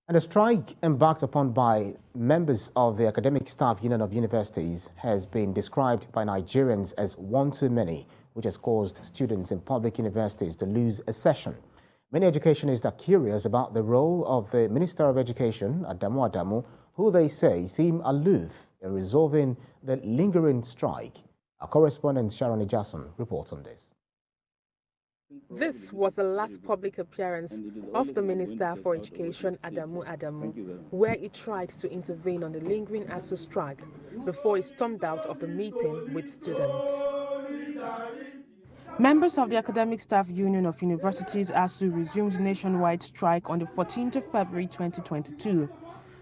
And a strike embarked upon by members of the Academic Staff Union of Universities has been described by Nigerians as one too many, which has caused students in public universities to lose a session. Many educationists are curious about the role of the Minister of Education, Adamu Adamu, who they say seem aloof in resolving the lingering strike. Our correspondent Sharon Ijason reports on this. This was the last public appearance of the Minister for Education, Adamu Adamu, where he tried to intervene on the lingering ASU strike before he stormed out of the meeting with students. Members of the Academic Staff Union of Universities ASU resumed nationwide strike on the 14th of February 2022.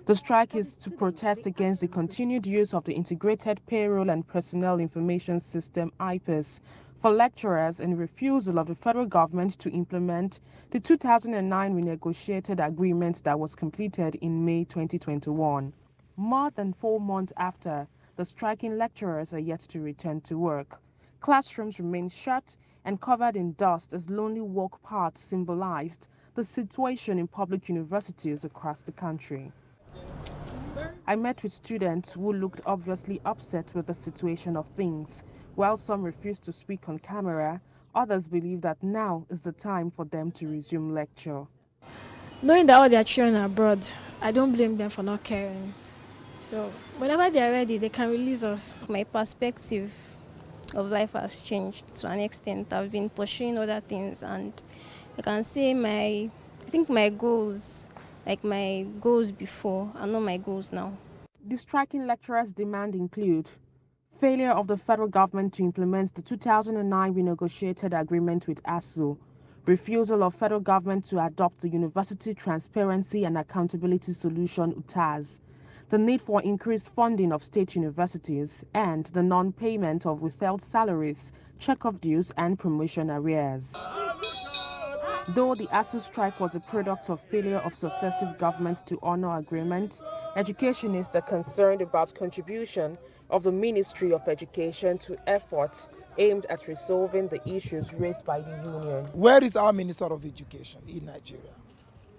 The strike is to protest against the continued use of the Integrated Payroll and Personnel Information System (IPIS) for lecturers and refusal of the federal government to implement the 2009 renegotiated agreement that was completed in May 2021. More than 4 months after, the striking lecturers are yet to return to work. Classrooms remain shut and covered in dust as lonely walk paths symbolized the situation in public universities across the country. I met with students who looked obviously upset with the situation of things. While some refused to speak on camera, others believe that now is the time for them to resume lecture. Knowing that all their children are abroad, I don't blame them for not caring. So whenever they are ready, they can release us. My perspective of life has changed to an extent. I've been pursuing other things, and I can say I think my goals, like my goals before, are not my goals now. The striking lecturers' demand include failure of the federal government to implement the 2009 renegotiated agreement with ASU, refusal of federal government to adopt the University Transparency and Accountability Solution (UTAS), the need for increased funding of state universities, and the non-payment of withheld salaries, check-off dues, and promotion arrears. Though the ASU strike was a product of failure of successive governments to honor agreements, educationists are concerned about contribution of the Ministry of Education to efforts aimed at resolving the issues raised by the union. Where is our Minister of Education in Nigeria?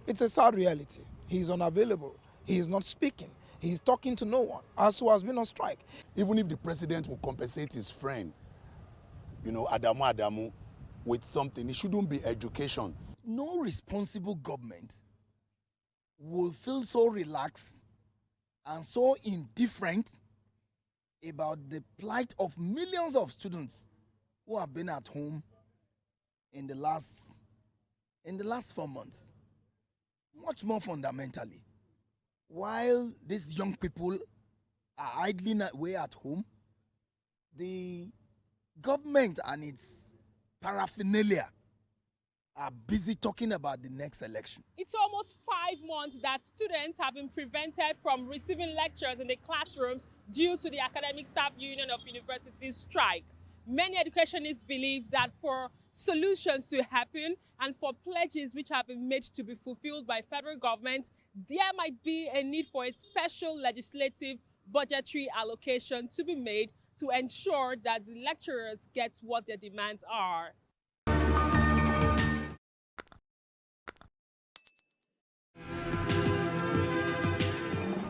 It's a sad reality. He is unavailable. He is not speaking. He is talking to no one. ASU has been on strike. Even if the president will compensate his friend, Adamu Adamu, with something, it shouldn't be education. No responsible government will feel so relaxed and so indifferent about the plight of millions of students who have been at home in the last 4 months. Much more fundamentally, while these young people are idling away at home, the government and its paraphernalia are busy talking about the next election. It's almost 5 months that students have been prevented from receiving lectures in the classrooms due to the Academic Staff Union of Universities strike. Many educationists believe that for solutions to happen and for pledges which have been made to be fulfilled by federal government, there might be a need for a special legislative budgetary allocation to be made to ensure that the lecturers get what their demands are.